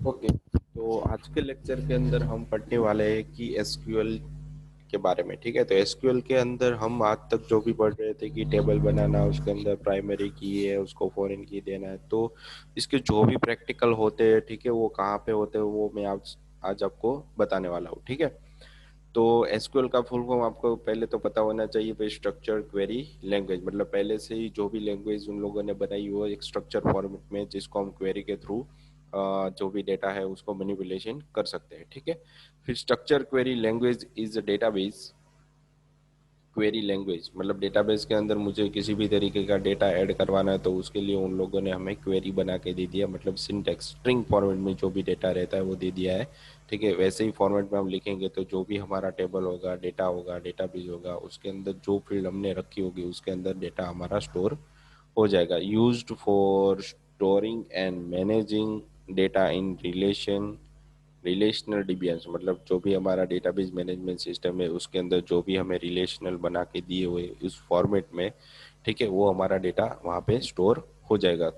Okay, तो आज के लेक्चर के अंदर हम पढ़ने वाले हैं कि एसक्यूएल के बारे में। ठीक है, तो एसक्यूएल के अंदर हम आज तक जो भी पढ़ रहे थे कि टेबल बनाना, उसके अंदर प्राइमरी की है, उसको फॉरेन की देना है, तो इसके जो भी प्रैक्टिकल होते हैं, ठीक है, वो कहाँ पे होते हैं वो मैं आज आज आपको बताने वाला हूँ। ठीक है, तो एसक्यूएल का फुल फॉर्म आपको पहले तो पता होना चाहिए भाई, स्ट्रक्चर क्वेरी लैंग्वेज। मतलब पहले से ही जो भी लैंग्वेज उन लोगों ने बनाई वो एक स्ट्रक्चर फॉर्मेट में, जिसको हम क्वेरी के थ्रू जो भी डेटा है उसको मैनिपुलेशन कर सकते हैं। ठीक है, फिर structure query language is a database. Query language मतलब डेटाबेस के अंदर मुझे किसी भी तरीके का डेटा ऐड करवाना है, तो उसके लिए उन लोगों ने हमें क्वेरी बना के दे दिया। मतलब सिंटैक्स स्ट्रिंग फॉर्मेट में जो भी डेटा रहता है वो दे दिया है। ठीक है, वैसे ही फॉर्मेट में हम लिखेंगे तो जो भी हमारा टेबल होगा, डेटा होगा, डेटाबेस होगा, उसके अंदर जो फील्ड हमने रखी होगी उसके अंदर डेटा हमारा स्टोर हो जाएगा। Used for storing and managing data in relational DBMS. मतलब जो भी हमारा डेटाबेस मैनेजमेंट सिस्टम है उसके अंदर जो भी हमें रिलेशनल बना के दिए हुए उस फॉर्मेट में, ठीक है, वो हमारा डेटा वहाँ पे स्टोर हो जाएगा।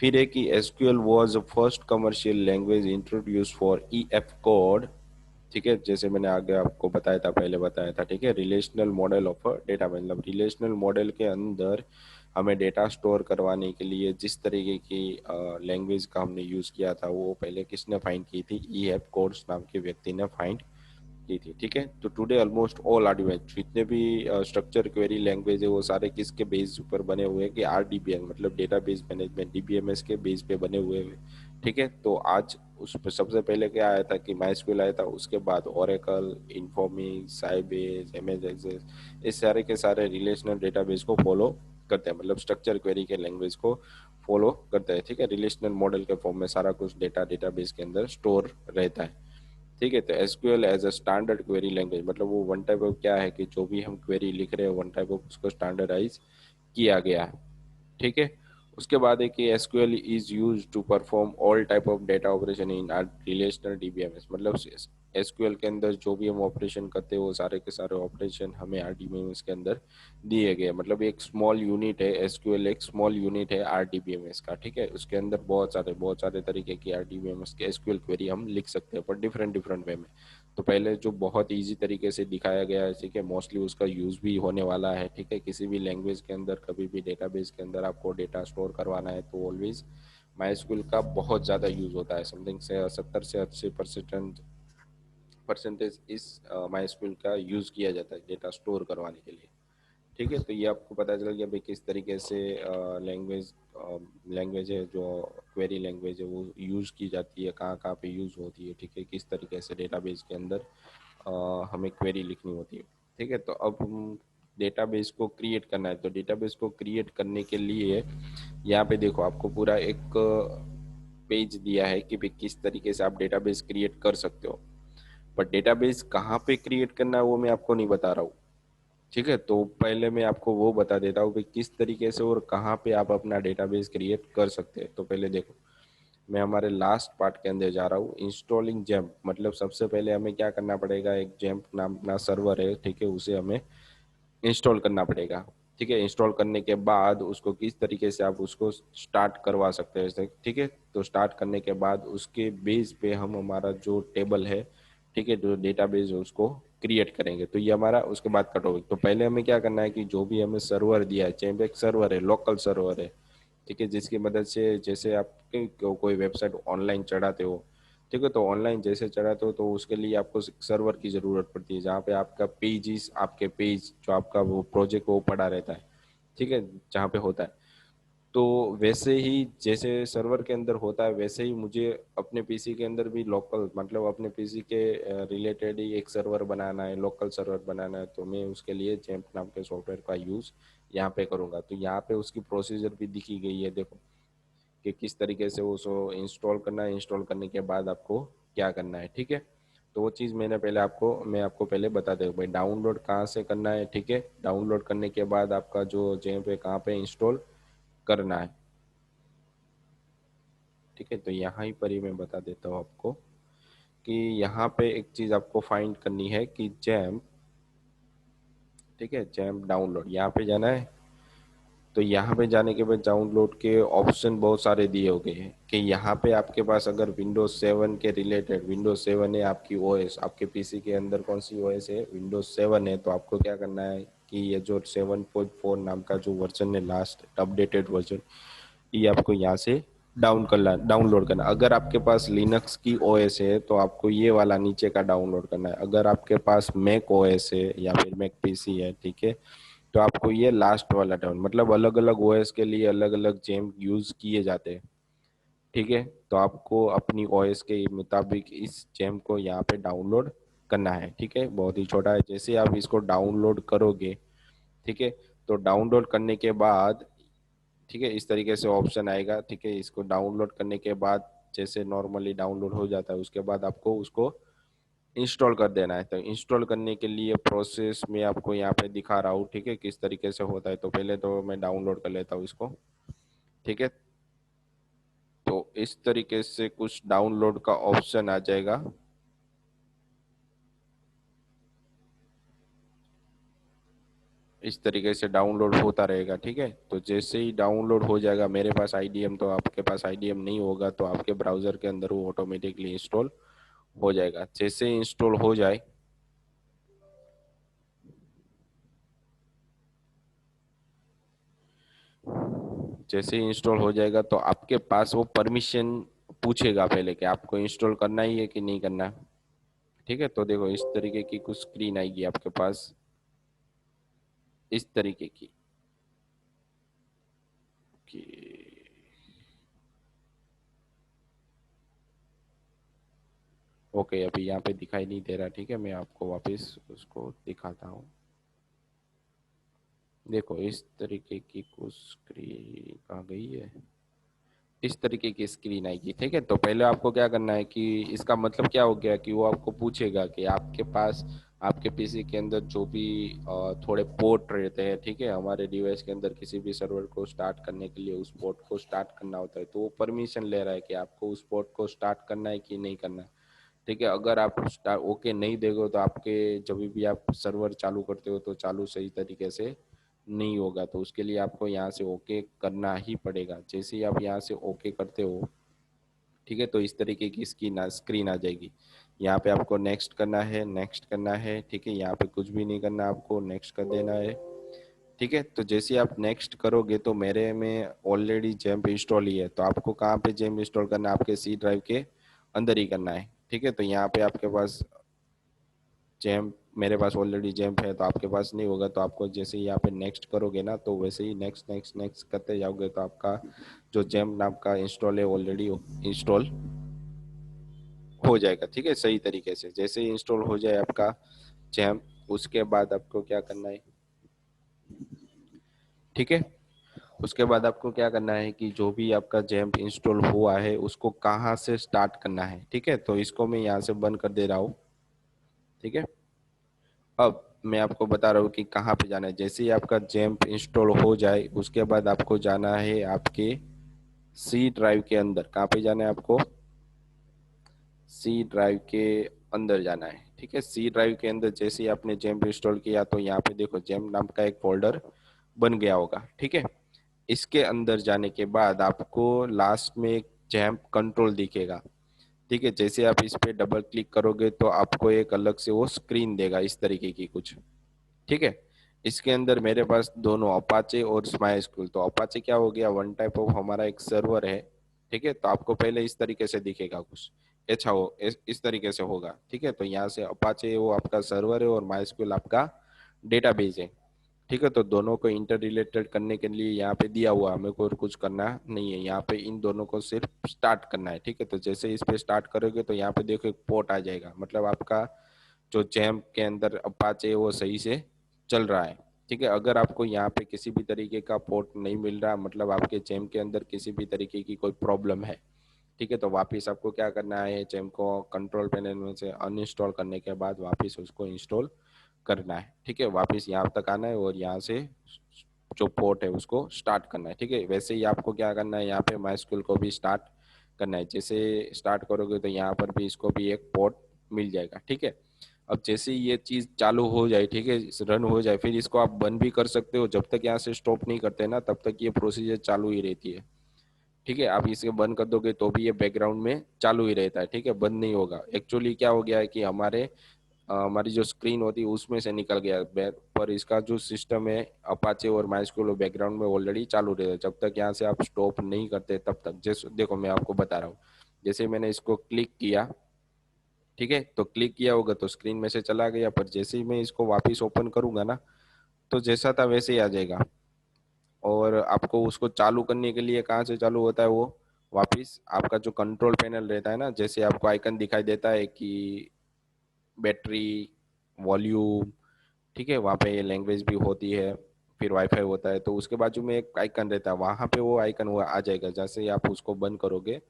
फिर है कि SQL was the first commercial language introduce for EF code. ठीक है, जैसे मैंने आगे आपको बताया था, पहले बताया था। ठीक है, रिलेशनल मॉडल ऑफ डेटा, मतलब रिलेशनल मॉडल के अंदर हमें डेटा स्टोर करवाने के लिए जिस तरीके की लैंग्वेज का हमने यूज़ किया था वो पहले किसने फाइंड की थी? ई एफ कोड्स नाम के व्यक्ति ने फाइंड की थी। ठीक है, तो टुडे ऑलमोस्ट ऑल आर्ग्यूमेंट जितने भी स्ट्रक्चर क्वेरी लैंग्वेज है वो सारे किसके बेस पर बने हुए हैं? कि आरडीबीएम मतलब डेटाबेस मैनेजमेंट, डीबीएमएस के बेस पे बने हुए हैं। ठीक है, तो आज उस पर सबसे पहले क्या आया था कि माइस्क्यूल आया था, उसके बाद ओरेकल, इन्फॉर्मिक्स, साइबेस, एमएस एक्सेस, इस सारे के सारे रिलेशनल डेटाबेस को फॉलो करते हैं। मतलब स्ट्रक्चर क्वेरी के लैंग्वेज को फॉलो करते हैं। ठीक है, रिलेशनल मॉडल के फॉर्म में सारा कुछ डेटा डेटाबेस के अंदर स्टोर रहता है। ठीक है, तो SQL as a standard query language, मतलब वो वन टाइप ऑफ क्या है कि जो भी हम क्वेरी लिख रहे हैं वन टाइप ऑफ उसको स्टैंडर्डाइज किया गया है। ठीक है, उसके बाद है कि SQL is use to perform all type of data operation in relational DBMS. मतलब एसक्यूएल के अंदर जो भी हम ऑपरेशन करते हैं वो सारे के सारे ऑपरेशन हमें आरडीबीएमएस के अंदर दिए गए। मतलब एक स्मॉल यूनिट है एसक्यूएल, एक स्मॉल यूनिट है आरडीबीएमएस का। ठीक है, उसके अंदर बहुत सारे तरीके की आरडीबीएमएस के एसक्यूएल क्वेरी हम लिख सकते हैं, पर डिफरेंट डिफरेंट वे में। तो पहले जो बहुत इजी तरीके से दिखाया गया है, ठीक है, मोस्टली उसका यूज भी होने वाला है। ठीक है, किसी भी लैंग्वेज के अंदर कभी भी डेटाबेस के अंदर आपको डेटा स्टोर करवाना है तो ऑलवेज माइस्क्यूल का बहुत ज़्यादा यूज होता है। समथिंग से 70 से 80% परसेंटेज इस माइस्क्यूल का यूज किया जाता है डेटा स्टोर करवाने के लिए। ठीक है, तो ये आपको पता चल गया भाई किस तरीके से लैंग्वेज लैंग्वेज है जो क्वेरी लैंग्वेज है वो यूज़ की जाती है, कहाँ कहाँ पे यूज़ होती है। ठीक है, किस तरीके से डेटाबेस के अंदर हमें क्वेरी लिखनी होती है। ठीक है, तो अब हम डेटाबेस को क्रिएट करना है, तो डेटाबेस को क्रिएट करने के लिए यहाँ पे देखो आपको पूरा एक पेज दिया है कि भाई किस तरीके से आप डेटाबेस क्रिएट कर सकते हो। पर डेटाबेस कहाँ पे क्रिएट करना है वो मैं आपको नहीं बता रहा हूँ। ठीक है, तो पहले मैं आपको वो बता देता हूँ कि किस तरीके से और कहाँ पे आप अपना डेटाबेस क्रिएट कर सकते हैं। तो पहले देखो, मैं हमारे लास्ट पार्ट के अंदर जा रहा हूँ, इंस्टॉलिंग जैम्प। मतलब सबसे पहले हमें क्या करना पड़ेगा, एक जैम्प नाम ना सर्वर है, ठीक है, उसे हमें इंस्टॉल करना पड़ेगा। ठीक है, इंस्टॉल करने के बाद उसको किस तरीके से आप उसको स्टार्ट करवा सकते हैं। ठीक है, तो स्टार्ट करने के बाद उसके बेस पे हम हमारा जो टेबल है, ठीक है, जो डेटाबेस है उसको क्रिएट करेंगे। तो ये हमारा उसके बाद कट होगा। तो पहले हमें क्या करना है कि जो भी हमें सर्वर दिया है, चाहे एक सर्वर है, लोकल सर्वर है, ठीक है, जिसकी मदद से जैसे आप कोई वेबसाइट ऑनलाइन चढ़ाते हो, ठीक है, तो ऑनलाइन जैसे चढ़ाते हो तो उसके लिए आपको सर्वर की ज़रूरत पड़ती है, जहाँ पे आपका पेजेस, आपके पेज जो आपका वो प्रोजेक्ट वो पड़ा रहता है। ठीक है, जहाँ पे होता है, तो वैसे ही जैसे सर्वर के अंदर होता है वैसे ही मुझे अपने पीसी के अंदर भी लोकल, मतलब अपने पीसी के रिलेटेड ही एक सर्वर बनाना है, लोकल सर्वर बनाना है। तो मैं उसके लिए जैम्प नाम के सॉफ्टवेयर का यूज़ यहाँ पे करूँगा। तो यहाँ पे उसकी प्रोसीजर भी दिखी गई है, देखो कि किस तरीके से उसको इंस्टॉल करना है, इंस्टॉल करने के बाद आपको क्या करना है। ठीक है, तो वो चीज़ मैं आपको पहले बता दूँ भाई, डाउनलोड कहाँ से करना है। ठीक है, डाउनलोड करने के बाद आपका जो जैम्प है कहाँ पे इंस्टॉल करना है। ठीक है, तो यहाँ ही पर ही मैं बता देता हूँ आपको कि यहाँ पे एक चीज़ आपको फाइंड करनी है कि जैम्प, ठीक है, जैम्प डाउनलोड, यहाँ पे जाना है। तो यहाँ पे जाने के बाद डाउनलोड के ऑप्शन बहुत सारे दिए हो गए हैं कि यहाँ पे आपके पास अगर विंडोज 7 के रिलेटेड, विंडोज 7 है आपकी ओएस, आपके पीसी के अंदर कौन सी ओएस है, विंडोज 7 है, तो आपको क्या करना है कि ये जो 7.4 नाम का जो वर्जन है, लास्ट अपडेटेड वर्जन, ये आपको यहाँ से डाउनलोड करना। अगर आपके पास लिनक्स की ओएस है तो आपको ये वाला नीचे का डाउनलोड करना है। अगर आपके पास मैक ओएस है या फिर मैक पीसी है, ठीक है, तो आपको ये लास्ट वाला डाउन, मतलब अलग अलग ओएस के लिए अलग अलग जेम यूज किए जाते हैं, ठीक है। तो आपको अपनी ओएस के मुताबिक इस जेम को यहाँ पे डाउनलोड करना है, ठीक है। बहुत ही छोटा है। जैसे आप इसको डाउनलोड करोगे, ठीक है, तो डाउनलोड करने के बाद, ठीक है, इस तरीके से ऑप्शन आएगा, ठीक है। इसको डाउनलोड करने के बाद जैसे नॉर्मली डाउनलोड हो जाता है, उसके बाद आपको उसको इंस्टॉल कर देना है। तो इंस्टॉल करने के लिए प्रोसेस में आपको यहाँ पे दिखा रहा हूँ, ठीक है, किस तरीके से होता है। तो पहले तो मैं डाउनलोड कर लेता हूँ इसको, ठीक है। तो इस तरीके से कुछ डाउनलोड का ऑप्शन आ जाएगा। इस तरीके से डाउनलोड होता रहेगा, ठीक है। तो जैसे ही डाउनलोड हो जाएगा, मेरे पास आईडीएम, तो आपके पास आईडीएम नहीं होगा तो आपके ब्राउजर के अंदर वो ऑटोमेटिकली इंस्टॉल हो जाएगा। जैसे ही इंस्टॉल हो जाए, जैसे ही इंस्टॉल हो जाएगा तो आपके पास वो परमिशन पूछेगा पहले कि आपको इंस्टॉल करना ही है कि नहीं करना है, ठीक है। तो देखो इस तरीके की कुछ स्क्रीन आएगी आपके पास, इस तरीके की कि ओके, अभी यहाँ पे दिखाई नहीं दे रहा, ठीक है। मैं आपको वापस उसको दिखाता हूँ। देखो इस तरीके की कुछ स्क्रीन आ गई है, इस तरीके की स्क्रीन आएगी, ठीक है। तो पहले आपको क्या करना है कि इसका मतलब क्या हो गया कि वो आपको पूछेगा कि आपके पास, आपके पीसी के अंदर जो भी थोड़े पोर्ट रहते हैं, ठीक है, हमारे डिवाइस के अंदर किसी भी सर्वर को स्टार्ट करने के लिए उस पोर्ट को स्टार्ट करना होता है, तो वो परमिशन ले रहा है कि आपको उस पोर्ट को स्टार्ट करना है कि नहीं करना है, ठीक है। अगर आप ओके नहीं दोगे तो आपके जब भी आप सर्वर चालू करते हो तो चालू सही तरीके से नहीं होगा। तो उसके लिए आपको यहाँ से ओके करना ही पड़ेगा। जैसे ही आप यहाँ से ओके करते हो, ठीक है, तो इस तरीके की स्क्रीन आ जाएगी। यहाँ पे आपको नेक्स्ट करना है, नेक्स्ट करना है, ठीक है। यहाँ पे कुछ भी नहीं करना, आपको नेक्स्ट कर देना है, ठीक है। तो जैसे आप नेक्स्ट करोगे तो मेरे में ऑलरेडी जेम्प इंस्टॉल ही है, तो आपको कहाँ पे जेम्प इंस्टॉल करना है, आपके सी ड्राइव के अंदर ही करना है, ठीक है। तो यहाँ पे आपके पास जैम्प, मेरे पास ऑलरेडी जैम्प है तो आपके पास नहीं होगा। तो आपको जैसे ही यहाँ पे नेक्स्ट करोगे ना, तो वैसे ही नेक्स्ट नेक्स्ट नेक्स्ट करते जाओगे तो आपका जो जैम्प नाम का इंस्टॉल है ऑलरेडी इंस्टॉल हो जाएगा, ठीक है, सही तरीके से। जैसे ही इंस्टॉल हो जाए आपका जैम्प, उसके बाद आपको क्या करना है, ठीक है, उसके बाद आपको क्या करना है कि जो भी आपका जैम्प इंस्टॉल हुआ है उसको कहाँ से स्टार्ट करना है, ठीक है। तो इसको मैं यहाँ से बंद कर दे रहा हूँ, ठीक है। अब मैं आपको बता रहा हूँ कि कहाँ पे जाना है। जैसे ही आपका जैम्प इंस्टॉल हो जाए उसके बाद आपको जाना है आपके सी ड्राइव के अंदर। कहाँ पे जाना है आपको, सी ड्राइव के अंदर जाना है, ठीक है। सी ड्राइव के अंदर जैसे ही आपने जैम्प इंस्टॉल किया तो यहाँ पे देखो जैम्प नाम का एक फोल्डर बन गया होगा, ठीक है। इसके अंदर जाने के बाद आपको लास्ट में एक जैम्प कंट्रोल दिखेगा, ठीक है। जैसे आप इस पे डबल क्लिक करोगे तो आपको एक अलग से वो स्क्रीन देगा इस तरीके की कुछ, ठीक है। इसके अंदर मेरे पास दोनों अपाचे और स्माई स्कूल, तो अपाचे क्या हो गया, वन टाइप ऑफ हमारा एक सर्वर है, ठीक है। तो आपको पहले इस तरीके से दिखेगा कुछ, अच्छा हो इस तरीके से होगा, ठीक है। तो यहाँ से अपाचे वो आपका सर्वर है और माई स्कूल आपका डेटाबेस है, ठीक है। तो दोनों को इंटर रिलेटेड करने के लिए यहाँ पे दिया हुआ, हमें को और कुछ करना नहीं है, यहाँ पे इन दोनों को सिर्फ स्टार्ट करना है, ठीक है। तो जैसे इस पे स्टार्ट करोगे तो यहाँ पे देखो एक पोर्ट आ जाएगा, मतलब आपका जो जैम्प के अंदर अपाचे है वो सही से चल रहा है, ठीक है। अगर आपको यहाँ पे किसी भी तरीके का पोर्ट नहीं मिल रहा, मतलब आपके जैम्प के अंदर किसी भी तरीके की कोई प्रॉब्लम है, ठीक है, तो वापस आपको क्या करना है, जैम्प को कंट्रोल पैनल में से अनइंस्टॉल करने के बाद वापस उसको इंस्टॉल करना है, ठीक है। वापस यहाँ तक आना है और यहाँ से जो पोर्ट है उसको स्टार्ट करना है, ठीक है। वैसे ही आपको क्या करना है, यहाँ पे माई को भी स्टार्ट करना है। जैसे स्टार्ट करोगे तो यहाँ पर भी इसको भी एक पोर्ट मिल जाएगा, ठीक है। अब जैसे ही ये चीज चालू हो जाए, ठीक है, रन हो जाए, फिर इसको आप बंद भी कर सकते हो। जब तक यहाँ से स्टॉप नहीं करते ना तब तक ये प्रोसीजर चालू ही रहती है। ठीक है, आप इसे बंद कर दोगे तो भी ये बैकग्राउंड में चालू ही रहता है। ठीक है, बंद नहीं होगा। एक्चुअली क्या हो गया है कि हमारी जो स्क्रीन होती है उसमें से निकल गया पर इसका जो सिस्टम है अपाचे और माइस्क्यूल बैकग्राउंड में ऑलरेडी चालू रहता है। जब तक यहाँ से आप स्टॉप नहीं करते तब तक। जैसे देखो मैं आपको बता रहा हूँ, जैसे मैंने इसको क्लिक किया, ठीक है, तो क्लिक किया होगा तो स्क्रीन में से चला गया, पर जैसे ही मैं इसको वापस ओपन करूंगा ना तो जैसा था वैसे ही आ जाएगा। और आपको उसको चालू करने के लिए कहाँ से चालू होता है वो, वापस आपका जो कंट्रोल पैनल रहता है ना, जैसे आपको आइकन दिखाई देता है कि बैटरी, वॉल्यूम, ठीक है, वहाँ पे ये लैंग्वेज भी होती है, फिर वाईफाई होता है, तो उसके बाजू में एक आइकन रहता है, वहाँ पे वो आइकन वो आ जाएगा जैसे ही आप उसको बंद करोगे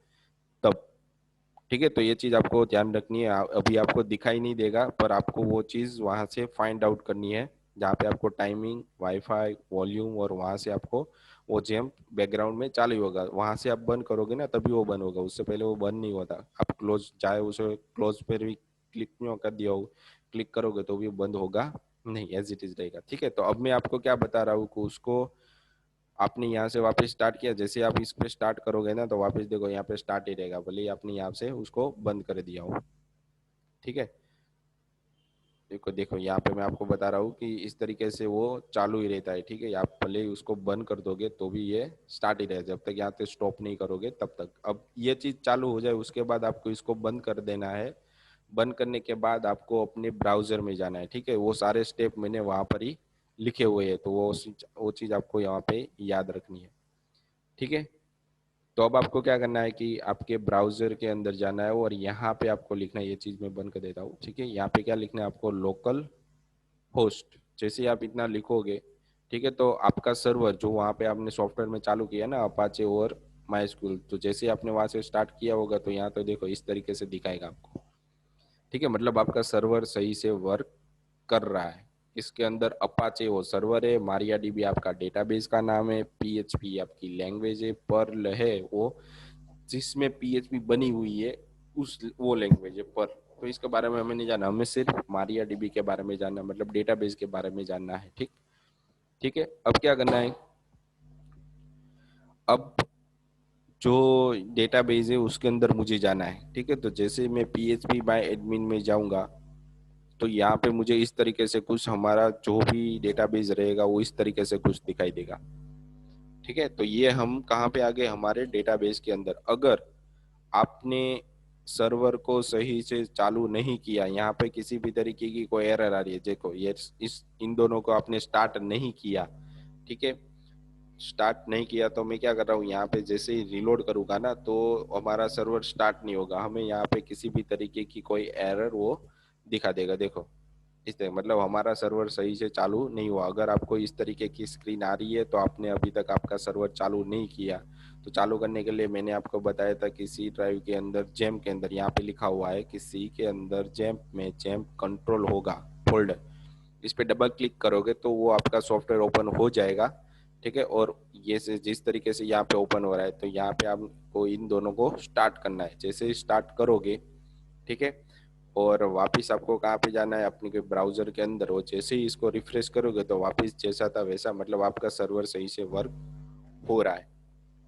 तब। ठीक है, तो ये चीज आपको ध्यान रखनी है। अभी आपको दिखाई नहीं देगा पर आपको वो चीज वहां से फाइंड आउट करनी है, जहाँ पे आपको टाइमिंग, वाईफाई, वॉल्यूम, और वहां से आपको वो जेम बैकग्राउंड में चालू होगा। वहां से आप बंद करोगे ना तभी वो बंद होगा, उससे पहले वो बंद नहीं होता। आप क्लोज चाहे उसे क्लोज पर भी क्लिक नहीं कर दिया हो, क्लिक करोगे तो भी बंद होगा नहीं, एज इट इज रहेगा। ठीक है, तो अब मैं आपको क्या बता रहा हूँ कि उसको आपने यहाँ से वापस स्टार्ट किया, जैसे आप इस पे स्टार्ट करोगे ना तो वापस देखो यहाँ पे स्टार्ट ही रहेगा, भले ही आपने यहाँ से उसको बंद कर दिया हो। ठीक है, देखो देखो यहाँ पे मैं आपको बता रहा हूँ कि इस तरीके से वो चालू ही रहता है। ठीक है, आप भले ही उसको बंद कर दोगे तो भी ये स्टार्ट ही रहेगा, जब तक यहाँ पे स्टॉप नहीं करोगे तब तक। अब ये चीज चालू हो जाए उसके बाद आपको इसको बंद कर देना है। बंद करने के बाद आपको अपने ब्राउजर में जाना है। ठीक है, वो सारे स्टेप मैंने वहां पर ही लिखे हुए हैं, तो वो चीज आपको यहाँ पे याद रखनी है। ठीक है, तो अब आपको क्या करना है कि आपके ब्राउजर के अंदर जाना है और यहाँ पे आपको लिखना है, ये चीज मैं बंद कर देता हूँ। ठीक है, यहाँ पे क्या लिखना है आपको, लोकल होस्ट। जैसे ही आप इतना लिखोगे, ठीक है, तो आपका सर्वर जो वहाँ पे आपने सॉफ्टवेयर में चालू किया ना अपाचे और माइस्क्यूल, तो जैसे ही आपने वहां से स्टार्ट किया होगा तो यहाँ तो देखो इस तरीके से दिखाएगा आपको। ठीक है, मतलब आपका सर्वर सही से वर्क कर रहा है। इसके अंदर अपाचे वो सर्वर है, मारिया डीबी आपका डेटाबेस का नाम है, पीएचपी आपकी लैंग्वेज है, पर्ल है वो जिसमें पीएचपी बनी हुई है, उस वो लैंग्वेज है पर। तो इसके बारे में हमें नहीं जानना, हमें सिर्फ मारिया डीबी के बारे में जानना, मतलब डेटाबेस के बारे में जानना है। ठीक, ठीक है, अब क्या करना है, अब जो डेटाबेस है उसके अंदर मुझे जाना है। ठीक है, तो जैसे मैं पीएचपी बाय एडमिन में जाऊंगा तो यहाँ पे मुझे इस तरीके से कुछ हमारा जो भी डेटाबेस रहेगा वो इस तरीके से कुछ दिखाई देगा। ठीक है, तो ये हम कहाँ पे आ गए, हमारे डेटाबेस के अंदर। अगर आपने सर्वर को सही से चालू नहीं किया, यहाँ पे किसी भी तरीके की कोई एरर आ रही है, देखो ये इस इन दोनों को आपने स्टार्ट नहीं किया, ठीक है, स्टार्ट नहीं किया, तो मैं क्या कर रहा हूँ यहाँ पे जैसे ही रिलोड करूंगा ना तो हमारा सर्वर स्टार्ट नहीं होगा, हमें यहाँ पे किसी भी तरीके की कोई एरर वो दिखा देगा। देखो इस तरह, मतलब हमारा सर्वर सही से चालू नहीं हुआ। अगर आपको इस तरीके की स्क्रीन आ रही है तो आपने अभी तक आपका सर्वर चालू नहीं किया। तो चालू करने के लिए मैंने आपको बताया था कि सी ड्राइव के अंदर जैम के अंदर यहाँ पे लिखा हुआ है कि सी के अंदर जैम में जैम कंट्रोल होगा फोल्डर, इस पे डबल क्लिक करोगे तो वो आपका सॉफ्टवेयर ओपन हो जाएगा। ठीक है, और ये से जिस तरीके से यहाँ पे ओपन हो रहा है तो यहाँ पे आपको इन दोनों को स्टार्ट करना है। जैसे ही स्टार्ट करोगे, ठीक है, और वापस आपको कहाँ पे जाना है, अपने के ब्राउजर के अंदर, और जैसे ही इसको रिफ्रेश करोगे तो वापस जैसा था वैसा, मतलब आपका सर्वर सही से वर्क हो रहा है।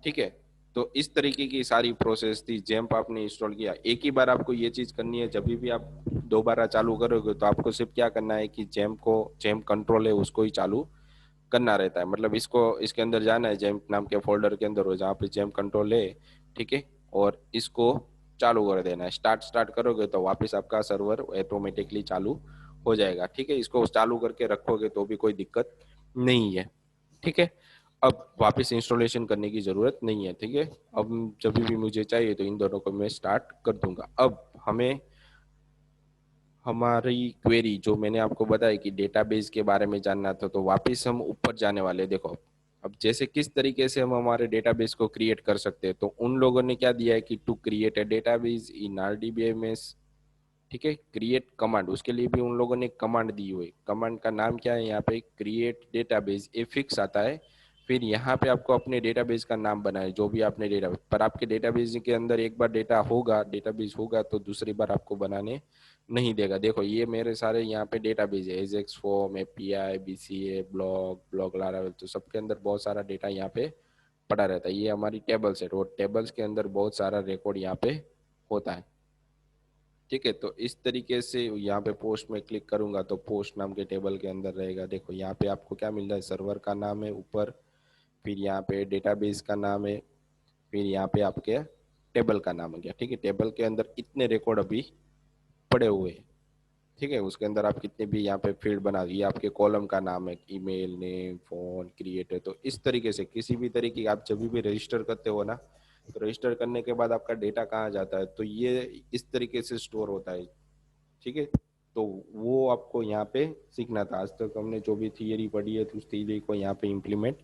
ठीक है, तो इस तरीके की सारी प्रोसेस थी। जैम्प आपने इंस्टॉल किया, एक ही बार आपको ये चीज करनी है। जब भी आप दोबारा चालू करोगे तो आपको सिर्फ क्या करना है कि जैम्प कंट्रोल है उसको ही चालू करना रहता है। मतलब इसको इसके अंदर जाना है, जैम्प नाम के फोल्डर के अंदर हो जहाँ पे जैम्प कंट्रोल है, ठीक है, और इसको चालू कर देना है। स्टार्ट स्टार्ट करोगे तो वापस आपका सर्वर ऑटोमेटिकली चालू हो जाएगा। ठीक है, इसको चालू करके रखोगे तो भी कोई दिक्कत नहीं है। ठीक है, अब वापस इंस्टॉलेशन करने की जरूरत नहीं है। ठीक है, अब जब भी मुझे चाहिए तो इन दोनों को मैं स्टार्ट कर दूंगा। अब हमें हमारी क्वेरी जो मैंने आपको बताया कि डेटाबेस के बारे में जानना था, तो वापस हम ऊपर जाने वाले। देखो अब जैसे किस तरीके से हम हमारे डेटाबेस को क्रिएट कर सकते हैं, तो उन लोगों ने क्या दिया है कि to create a database in RDBMS, ठीक है, क्रिएट कमांड, उसके लिए भी उन लोगों ने कमांड दी हुई। कमांड का नाम क्या है, यहाँ पे क्रिएट डेटाबेस ए फिक्स आता है। फिर यहाँ पे आपको अपने डेटाबेस का नाम बनाए, जो भी आपने डेटाबेस, पर आपके डेटाबेस के अंदर एक बार डेटाबेस होगा तो दूसरी बार आपको बनाने नहीं देगा। देखो ये मेरे सारे यहाँ पे डेटाबेस है, Ajax form, API, BCA, blog, blog Laravel, तो सबके अंदर बहुत सारा डेटा यहाँ पे पड़ा रहता है। ये हमारी टेबल्स है, तो टेबल्स के अंदर बहुत सारा रिकॉर्ड यहाँ पे होता है। ठीक है, तो इस तरीके से यहाँ पे पोस्ट में क्लिक करूंगा तो पोस्ट नाम के टेबल के अंदर रहेगा। देखो यहाँ पे आपको क्या मिल रहा है, सर्वर का नाम है ऊपर, फिर यहाँ पे डेटाबेस का नाम है, फिर यहाँ पे आपके टेबल का नाम है गया। ठीक है, टेबल के अंदर इतने रिकॉर्ड अभी पड़े हुए हैं। ठीक है, उसके अंदर आप कितने भी यहाँ पे फील्ड बना, ये आपके कॉलम का नाम है, ईमेल नेम, फोन, क्रिएटर। तो इस तरीके से किसी भी तरीके की आप जब भी रजिस्टर करते हो ना, तो रजिस्टर करने के बाद आपका डेटा कहाँ जाता है, तो ये इस तरीके से स्टोर होता है। ठीक है, तो वो आपको यहाँ पे सीखना था। आज तक हमने जो भी थियरी पढ़ी है तो उस थियरी को यहाँ पे इम्प्लीमेंट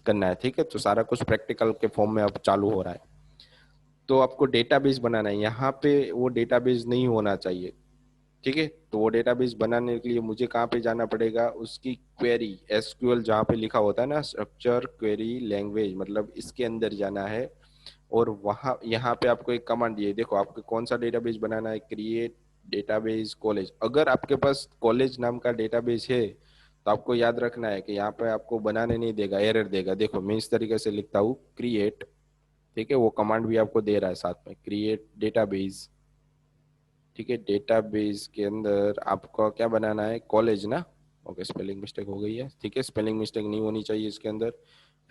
करना है। ठीक है, तो सारा कुछ प्रैक्टिकल के फॉर्म में अब चालू हो रहा है। तो आपको डेटाबेस बनाना है, यहाँ पे वो डेटाबेस नहीं होना चाहिए। ठीक है, तो वो डेटाबेस बनाने के लिए मुझे कहाँ पे जाना पड़ेगा, उसकी क्वेरी, एसक्यूएल जहाँ पे लिखा होता है ना, स्ट्रक्चर क्वेरी लैंग्वेज, मतलब इसके अंदर जाना है। और वहाँ यहाँ पे आपको एक कमांड दिए, देखो आपको कौन सा डेटाबेस बनाना है, क्रिएट डेटाबेस कॉलेज। अगर आपके पास कॉलेज नाम का डेटाबेस है तो आपको याद रखना है कि यहाँ पे आपको बनाने नहीं देगा, एरर देगा। देखो मैं इस तरीके से लिखता हूँ, क्रिएट, ठीक है, वो कमांड भी आपको दे रहा है साथ में, क्रिएट डेटाबेस। ठीक है, डेटाबेस के अंदर आपको क्या बनाना है, कॉलेज ना। ओके, स्पेलिंग मिस्टेक हो गई है। ठीक है, स्पेलिंग मिस्टेक नहीं होनी चाहिए इसके अंदर।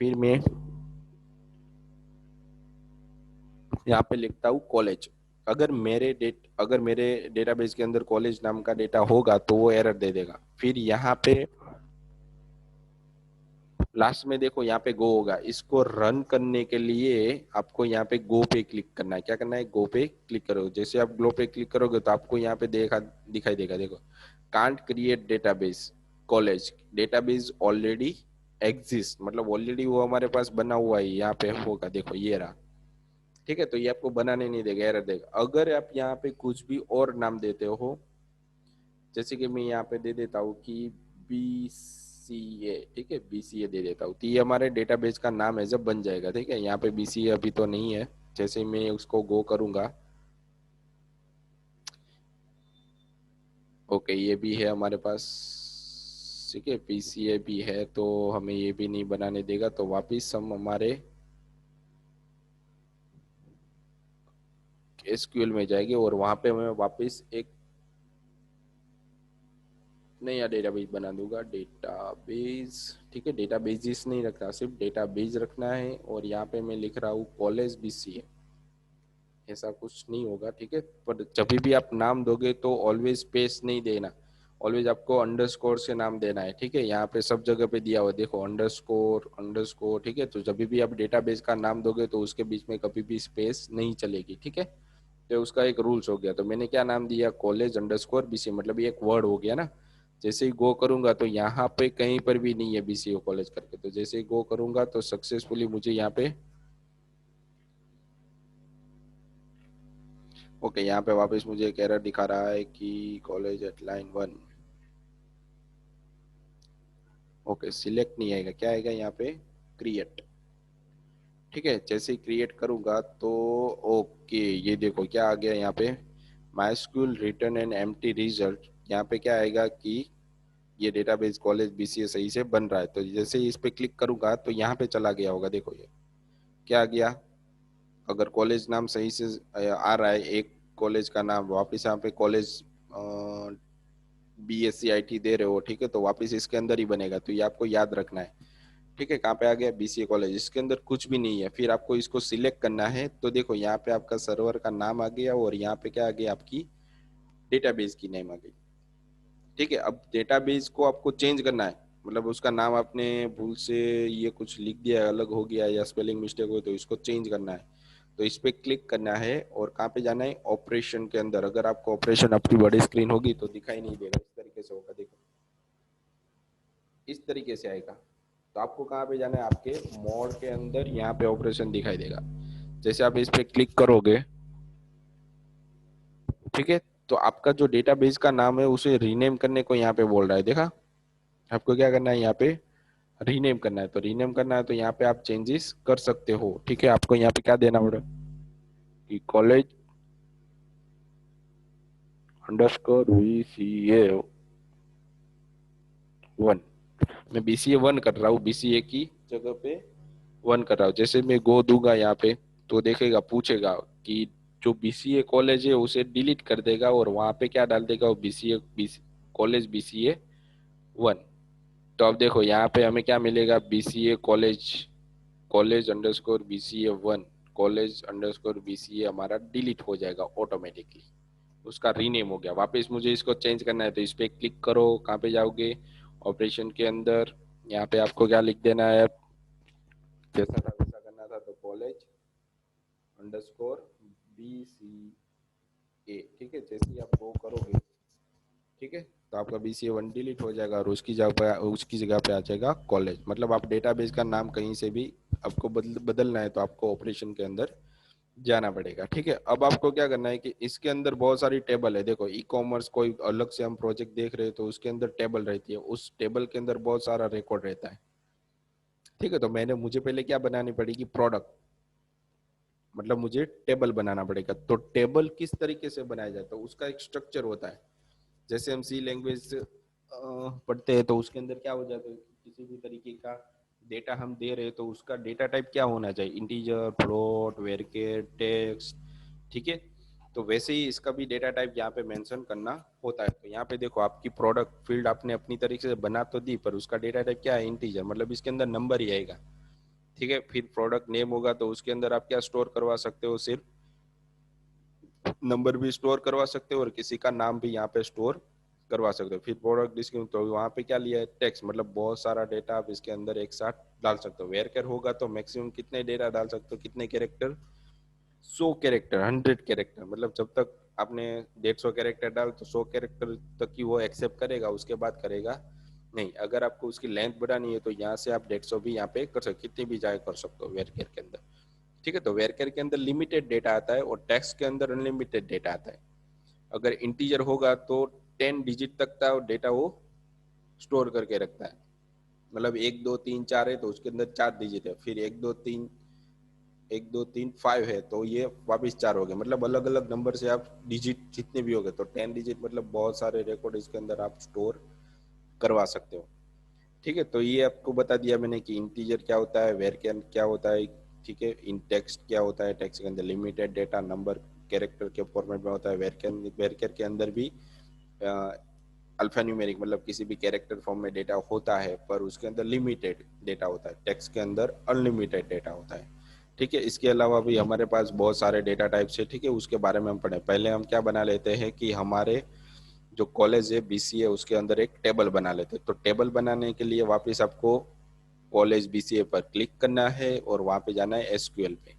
फिर मैं यहाँ पे लिखता हूँ कॉलेज। अगर मेरे डेटाबेस के अंदर कॉलेज नाम का डेटा होगा तो वो एरर दे देगा। फिर यहाँ पे लास्ट में देखो यहाँ पे गो होगा, इसको रन करने के लिए आपको यहाँ पे गो पे क्लिक करना है। क्या करना है, गो पे क्लिक करो। जैसे आप गो पे क्लिक करोगे तो आपको यहाँ पे दिखाई देगा, देखो, can't create database college, database already exist, मतलब ऑलरेडी वो हमारे पास बना हुआ है, यहाँ पे होगा, देखो ये रहा। ठीक है, तो ये आपको बनाने नहीं देगा, एरर देगा। अगर आप यहाँ पे कुछ भी और नाम देते हो, जैसे कि मैं यहाँ पे दे देता हूँ कि बीसीए, ठीक है, बीसीए दे देता हूँ, तो ये हमारे डेटाबेस का नाम है जब बन जाएगा। ठीक है, यहाँ पे बीसीए अभी तो नहीं है, जैसे मैं उसको गो करूंगा। ओके, ये भी है हमारे पास। ठीक है, बीसीए भी है, तो हमें ये भी नहीं बनाने देगा, तो वापिस हम हमारे एसक्यूएल में जाएंगे और वहां पे मैं वापिस एक नया डेटाबेस बना दूंगा, डेटाबेस। ठीक है, डेटाबेस नहीं रखना, सिर्फ डेटाबेस रखना है। और यहाँ पे मैं लिख रहा हूँ कॉलेज बीसीए, ऐसा कुछ नहीं होगा। ठीक है, पर जब भी आप नाम दोगे तो ऑलवेज स्पेस नहीं देना, ऑलवेज आपको अंडरस्कोर से नाम देना है। ठीक है, यहाँ पे सब जगह पे दिया हुआ है, देखो अंडरस्कोर अंडरस्कोर। ठीक है, तो जब भी आप डेटाबेस का नाम दोगे तो उसके बीच में कभी भी स्पेस नहीं चलेगी। ठीक है, तो उसका एक रूल्स हो गया। तो मैंने क्या नाम दिया, कॉलेज अंडरस्कोर बीसीए, मतलब ये एक वर्ड हो गया ना। जैसे ही गो करूंगा तो यहाँ पे कहीं पर भी नहीं है बीसीए कॉलेज करके, तो जैसे ही गो करूंगा तो सक्सेसफुली मुझे यहाँ पे, ओके, यहाँ पे वापस मुझे एक एरर दिखा रहा है कि college eight line 1। Okay, select नहीं आएगा, क्या आएगा यहाँ पे, क्रिएट। ठीक है, जैसे ही क्रिएट करूंगा तो ओके, ये देखो क्या आ गया यहाँ पे, my school return an empty result. यहाँ पे क्या आएगा कि ये डेटाबेस कॉलेज बीसीए सही से बन रहा है। तो जैसे ही इस पे क्लिक करूंगा तो यहाँ पे चला गया होगा, देखो ये क्या आ गया। अगर कॉलेज नाम सही से आ रहा है, एक कॉलेज का नाम, वापस यहाँ पे कॉलेज बीएससी आईटी दे रहे हो, ठीक है, तो वापस इसके अंदर ही बनेगा। तो ये आपको याद रखना है। ठीक है, कहाँ पे आ गया, बीसीए कॉलेज, इसके अंदर कुछ भी नहीं है। फिर आपको इसको सिलेक्ट करना है, तो देखो यहाँ पे आपका सर्वर का नाम आ गया और यहाँ पे क्या आ गया, आपकी डेटाबेस की नेम आ गई। ठीक है, अब डेटाबेस को आपको चेंज करना है, मतलब उसका नाम आपने भूल से ये कुछ लिख दिया, अलग हो गया या स्पेलिंग मिस्टेक हो, तो इसको चेंज करना है। तो इस पे क्लिक करना है और कहाँ पे जाना है, ऑपरेशन के अंदर। अगर आपको ऑपरेशन अपनी बड़ी स्क्रीन होगी तो दिखाई नहीं देगा, इस तरीके से होगा, देखो इस तरीके से आएगा। तो आपको कहाँ पे जाना है, आपके मोड के अंदर, यहाँ पे ऑपरेशन दिखाई देगा। जैसे आप इस पे क्लिक करोगे, ठीक है, तो आपका जो डेटाबेस का नाम है उसे रीनेम करने को यहाँ पे बोल रहा है, देखा। आपको क्या करना है, यहाँ पे रीनेम करना है। तो रीनेम करना है तो यहाँ पे आप चेंजेस कर सकते हो। ठीक है, आपको यहाँ पे क्या देना पड़ेगा कि कॉलेज अंडरस्कोर BCA1। मैं BCA1 कर रहा हूँ, BCA की जगह पे 1 कर रहा हूँ। जैसे मैं गो दूंगा यहाँ पे तो देखेगा, पूछेगा कि जो BCA कॉलेज है उसे डिलीट कर देगा और वहां पे क्या डाल देगा, वो BCA कॉलेज BCA1। तो अब देखो यहाँ पे हमें क्या मिलेगा, BCA college, college underscore BCA1, college underscore BCA हमारा डिलीट हो जाएगा ऑटोमेटिकली, उसका रीनेम हो गया। वापस मुझे इसको चेंज करना है तो इस पे क्लिक करो, कहाँ पे जाओगे, ऑपरेशन के अंदर, यहाँ पे आपको क्या लिख देना है, जैसा था वैसा करना था, तो कॉलेज अंडरस्कोर BCA। ठीक है, जैसे ही आप वो करोगे, ठीक है, तो आपका BCA1 डिलीट हो जाएगा और उसकी जगह पे आ जाएगा कॉलेज। मतलब आप डेटाबेस का नाम कहीं से भी आपको बदलना है तो आपको ऑपरेशन के अंदर जाना पड़ेगा। ठीक है, अब आपको क्या करना है कि इसके अंदर बहुत सारी टेबल है। देखो ई कॉमर्स कोई अलग से हम प्रोजेक्ट देख रहे हैं तो उसके अंदर टेबल रहती है, उस टेबल के अंदर बहुत सारा रिकॉर्ड रहता है। ठीक है, तो मुझे पहले क्या बनानी पड़ेगी, प्रोडक्ट, मतलब मुझे टेबल बनाना पड़ेगा। तो टेबल किस तरीके से बनाया जाता है, उसका एक स्ट्रक्चर होता है। जैसे हम सी लैंग्वेज पढ़ते हैं तो उसके अंदर क्या हो जाता है, किसी भी तरीके का डेटा हम दे रहे हैं तो उसका डेटा टाइप क्या होना चाहिए, इंटीजर, फ्लोट, वेरिएबल, टेक्स्ट। ठीक है, तो वैसे ही इसका भी डेटा टाइप यहाँ पे मेंशन करना होता है। तो यहाँ पे देखो, आपकी प्रोडक्ट फील्ड आपने अपनी तरीके से बना तो दी, पर उसका डेटा टाइप क्या है, इंटीजर, मतलब इसके अंदर नंबर ही आएगा। ठीक है, फिर प्रोडक्ट नेम होगा तो उसके अंदर आप क्या स्टोर करवा सकते हो, सिर्फ नंबर भी स्टोर करवा सकते हो और किसी का नाम भी यहाँ पे स्टोर करवा सकते हो। फिर प्रोडक्ट डिस्क्रिप्शन, तो वहाँ पे क्या लिया है, टेक्स्ट, मतलब बहुत सारा डेटा आप इसके अंदर एक साथ डाल सकते हो। वेरकर होगा तो मैक्सिमम कितने डेटा डाल सकते हो, कितने कैरेक्टर, 100 कैरेक्टर, 100 कैरेक्टर, मतलब जब तक आपने 150 कैरेक्टर डाल तो 100 कैरेक्टर तक की वो एक्सेप्ट करेगा, उसके बाद करेगा नहीं। अगर आपको उसकी लेंथ बढ़ानी है तो यहाँ से आप 150 भी यहाँ पे कर सकते, कितनी भी जाए कर सकते हो वेरकर के अंदर। ठीक है, तो वेरकर के अंदर लिमिटेड डेटा आता है और टेक्स्ट के अंदर अनलिमिटेड डेटा आता है। अगर इंटीजर होगा तो 10 डिजिट तक का डेटा वो स्टोर करके रखता है। मतलब 1 2 3 4 है तो उसके अंदर 4 डिजिट है, फिर 1 2 3 1 2 3 5 है तो ये वापिस 4 हो गए। मतलब अलग अलग नंबर से आप डिजिट जितने भी हो गए, तो 10 डिजिट मतलब बहुत सारे रिकॉर्ड इसके अंदर आप स्टोर करवा सकते हो। ठीक है, तो ये आपको बता दिया मैंने कि इंटीजर क्या होता है, वेर क्या होता है। ठीक है, इन टेक्स्ट क्या होता है, टेक्स्ट के अंदर लिमिटेड डेटा नंबर कैरेक्टर के फॉर्मेट में होता है। वेरकर के अंदर भी अल्फान्यूमेरिक, मतलब किसी भी कैरेक्टर फॉर्म में डेटा होता है, पर उसके अंदर लिमिटेड डेटा होता है। टेक्स्ट के अंदर अनलिमिटेड डेटा होता है। ठीक है, इसके अलावा भी हमारे पास बहुत सारे डेटा टाइप्स है। ठीक है, उसके बारे में हम पढ़े। पहले हम क्या बना लेते हैं कि हमारे जो कॉलेज है BCA, उसके अंदर एक टेबल बना लेते हैं। तो टेबल बनाने के लिए वापस आपको कॉलेज BCA पर क्लिक करना है और वहां पे जाना है SQL पे।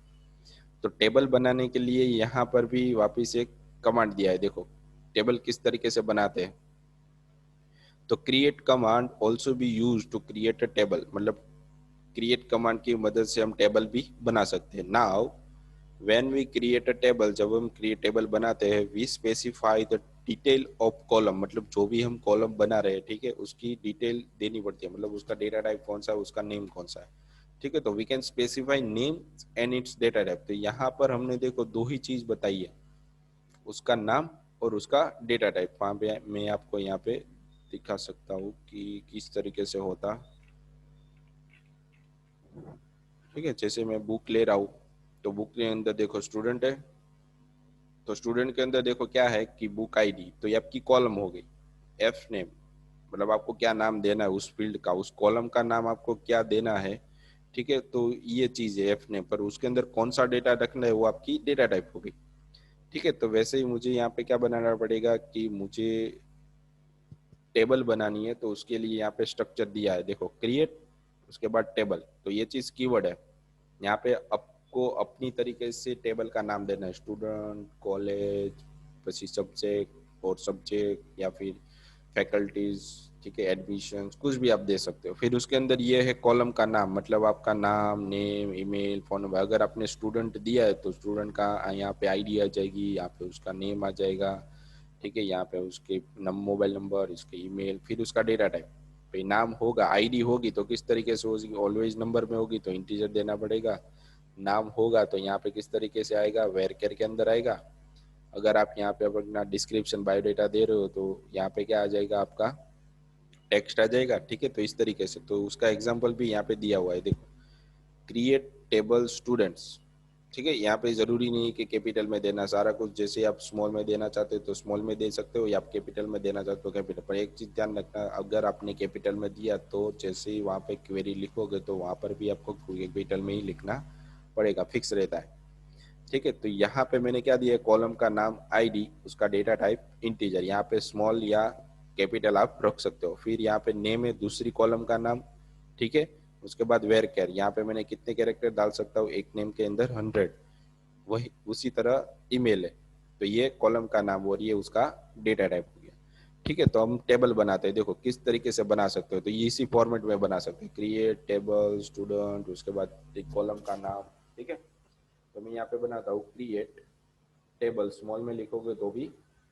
तो टेबल बनाने के लिए यहाँ पर भी वापस एक कमांड दिया है। देखो टेबल किस तरीके से बनाते हैं, तो create command also be use to create a table, मतलब क्रिएट कमांड की मदद से हम टेबल भी बना सकते हैं। Now when we create a table, जब हम क्रिएट टेबल बनाते हैं, we specify the detail of column, मतलब जो भी हम कॉलम बना रहे हैं, ठीक है, उसकी डिटेल देनी पड़ती है। मतलब उसका डेटा टाइप कौन सा है, उसका नेम कौन सा है। ठीक है, तो we can specify name and its data type. तो यहाँ पर हमने देखो दो ही चीज बताई है, उसका नाम और उसका डेटा टाइप। वहां पे मैं आपको यहाँ पे दिखा सकता हूँ कि किस तरीके से होता। ठीक है, जैसे मैं बुक ले रहा हूँ तो बुक के अंदर देखो स्टूडेंट है, तो स्टूडेंट के अंदर देखो क्या है कि बुक आईडी, तो ये आपकी कॉलम हो गई। एफ नेम, मतलब आपको क्या नाम देना है उस फील्ड का, उस कॉलम का नाम आपको क्या देना है। ठीक है, तो ये चीज है एफ नेम, पर उसके अंदर कौन सा डेटा रखना है वो आपकी डेटा टाइप हो गई। ठीक है, तो वैसे ही मुझे यहाँ पे क्या बनाना पड़ेगा कि मुझे टेबल बनानी है, तो उसके लिए यहाँ पे स्ट्रक्चर दिया है, देखो क्रिएट, उसके बाद टेबल। तो ये चीज कीवर्ड है। यहाँ पे आपको अपनी तरीके से टेबल का नाम देना है, स्टूडेंट, कॉलेज, પછી सब्जेक्ट और सब्जेक्ट, या फिर फैकल्टीज। ठीक है, एडमिशन, कुछ भी आप दे सकते हो। फिर उसके अंदर ये है कॉलम का नाम, मतलब आपका नाम, नेम, ईमेल, फोन नंबर। अगर आपने स्टूडेंट दिया है तो स्टूडेंट का यहाँ पे आईडी आ जाएगी, यहाँ पे उसका नेम आ जाएगा। ठीक है, यहाँ पे उसके मोबाइल नंबर, इसके ईमेल, फिर उसका डेटा टाइप। भाई नाम होगा, आईडी होगी तो किस तरीके से होगी, ऑलवेज नंबर में होगी तो इंटीजर देना पड़ेगा। नाम होगा तो यहाँ पे किस तरीके से आएगा, वेरकर के अंदर आएगा। अगर आप यहाँ पे अपना डिस्क्रिप्शन बायोडाटा दे रहे हो तो यहाँ पे क्या आ जाएगा, आपका टेक्स्ट आ जाएगा। ठीक है, तो इस तरीके से, तो उसका एग्जाम्पल भी यहाँ पे दिया हुआ है, देखो, क्रिएट टेबल स्टूडेंट्स। ठीक है, यहाँ पे जरूरी नहीं है कि कैपिटल में देना सारा कुछ, जैसे आप स्मॉल में देना चाहते हो तो स्मॉल में दे सकते हो, या आप कैपिटल में देना चाहते हो कैपिटल। पर एक चीज ध्यान रखना, अगर आपने कैपिटल में दिया तो जैसे ही वहाँ पे क्वेरी लिखोगे तो वहाँ पर भी आपको कैपिटल में ही लिखना पड़ेगा, फिक्स रहता है। ठीक है, तो यहाँ पे मैंने क्या दिया, कॉलम का नाम आईडी, उसका डेटा टाइप इंटीजर, यहाँ पे स्मॉल या कैपिटल आप रख सकते हो। फिर यहाँ पे नेम है दूसरी कॉलम का नाम। ठीक है, उसके बाद वेर कैर, यहाँ पे मैंने कितने कैरेक्टर डाल सकता हूँ, एक नेम के अंदर 100। वही उसी तरह ईमेल है, तो ये कॉलम का नाम और ये उसका डेटा टाइप हो गया। ठीक है, तो हम टेबल बनाते हैं, देखो किस तरीके से बना सकते हो, तो ये इसी फॉर्मेट में बना सकते हैं, क्रिएट टेबल स्टूडेंट, उसके बाद एक कॉलम का नाम। ठीक है, तो मैं यहाँ पे बनाता हूँ क्रिएट टेबल, स्मॉल में लिखोगे तो भी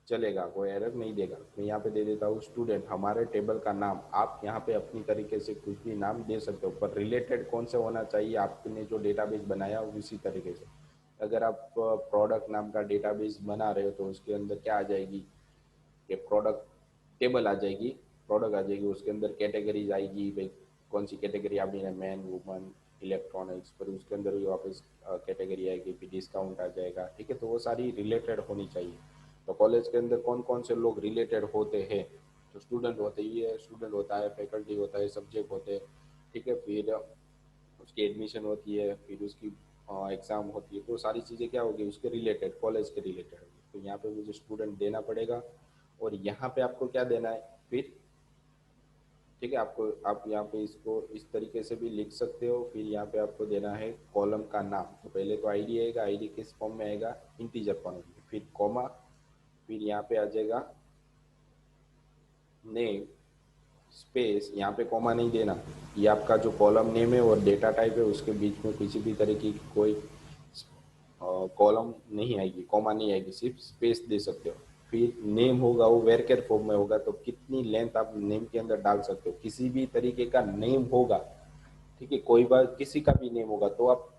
चलेगा, कोई एरर नहीं देगा। मैं यहाँ पे दे देता हूँ स्टूडेंट, हमारे टेबल का नाम। आप यहाँ पे अपनी तरीके से कुछ भी नाम दे सकते हो, पर रिलेटेड कौन से होना चाहिए, आपने जो डेटाबेस बनाया उसी तरीके से। अगर आप प्रोडक्ट नाम का डेटाबेस बना रहे हो तो उसके अंदर क्या आ जाएगी, कि प्रोडक्ट टेबल आ जाएगी, प्रोडक्ट आ जाएगी, उसके अंदर कैटेगरीज आएगी, भाई कौन सी कैटेगरी आपने, मैन वुमन इलेक्ट्रॉनिक्स, पर उसके अंदर भी वापस कैटेगरी आएगी, फिर डिस्काउंट आ जाएगा। ठीक है, तो वो सारी रिलेटेड होनी चाहिए। तो कॉलेज के अंदर कौन कौन से लोग रिलेटेड होते हैं, तो स्टूडेंट होते ही है, स्टूडेंट होता है, फैकल्टी होता है, सब्जेक्ट होते हैं। ठीक है, फिर उसकी एडमिशन होती है, फिर उसकी एग्ज़ाम होती है, तो सारी चीज़ें क्या होगी, उसके रिलेटेड, कॉलेज के रिलेटेड होगी। तो यहाँ पे मुझे स्टूडेंट देना पड़ेगा, और यहाँ पे आपको क्या देना है फिर। ठीक है, आपको आप यहाँ पे इसको इस तरीके से भी लिख सकते हो। फिर यहाँ पे आपको देना है कॉलम का नाम, तो पहले तो आईडी आएगा, आईडी किस फॉर्म में आएगा, इंटीजर फॉर्म में, फिर कॉमा, फिर यहाँ पे आ जाएगा नेम स्पेस, यहाँ पे कॉमा नहीं देना, ये आपका जो कॉलम नेम है और डेटा टाइप है उसके बीच में किसी भी तरीके की कोई कॉलम नहीं आएगी, कॉमा नहीं आएगी, सिर्फ स्पेस दे सकते हो। फिर नेम होगा वो वेरकेर फॉर्म में होगा, तो कितनी लेंथ आप नेम के अंदर डाल सकते हो, किसी भी तरीके का नेम होगा। ठीक है, कोई बार किसी का भी नेम होगा तो आप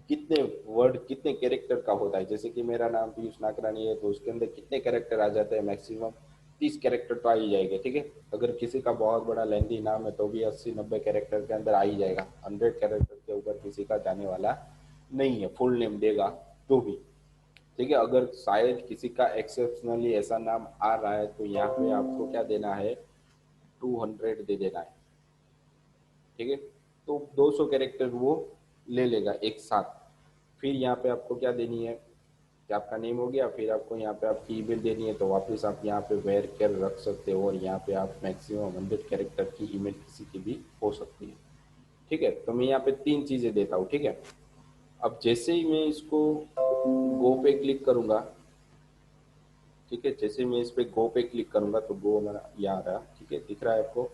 कितने वर्ड कितने कैरेक्टर का होता है, जैसे कि मेरा नाम पीयूष नागरानी है तो उसके अंदर कितने कैरेक्टर आ जाते हैं, मैक्सिमम 30 कैरेक्टर तो आ ही जाएंगे। ठीक है, अगर किसी का बहुत बड़ा लेंथी नाम है तो भी 80-90 कैरेक्टर के अंदर आ ही जाएगा, 100 कैरेक्टर के ऊपर किसी का जाने वाला नहीं है, फुल नेम देगा तो भी। ठीक है, अगर शायद किसी का एक्सेप्शनली ऐसा नाम आ रहा है तो यहाँ पे आपको क्या देना है, 200 दे देना है। ठीक है, तो 200 कैरेक्टर वो ले लेगा एक साथ। फिर यहाँ पे आपको क्या देनी है, कि आपका नेम हो गया, फिर आपको यहाँ पे आपकी ईमेल देनी है, तो वापस आप यहाँ पे वेर कर रख सकते हो, और यहाँ पे आप मैक्सिमम 100 कैरेक्टर की ईमेल किसी की भी हो सकती है। ठीक है, तो मैं यहाँ पे 3 चीज़ें देता हूँ। ठीक है, अब जैसे ही मैं इसको गो पे क्लिक करूंगा, ठीक है, जैसे मैं इस पे गो पे क्लिक करूंगा तो गो हमारा ये आ रहा, ठीक है, दिख रहा है आपको।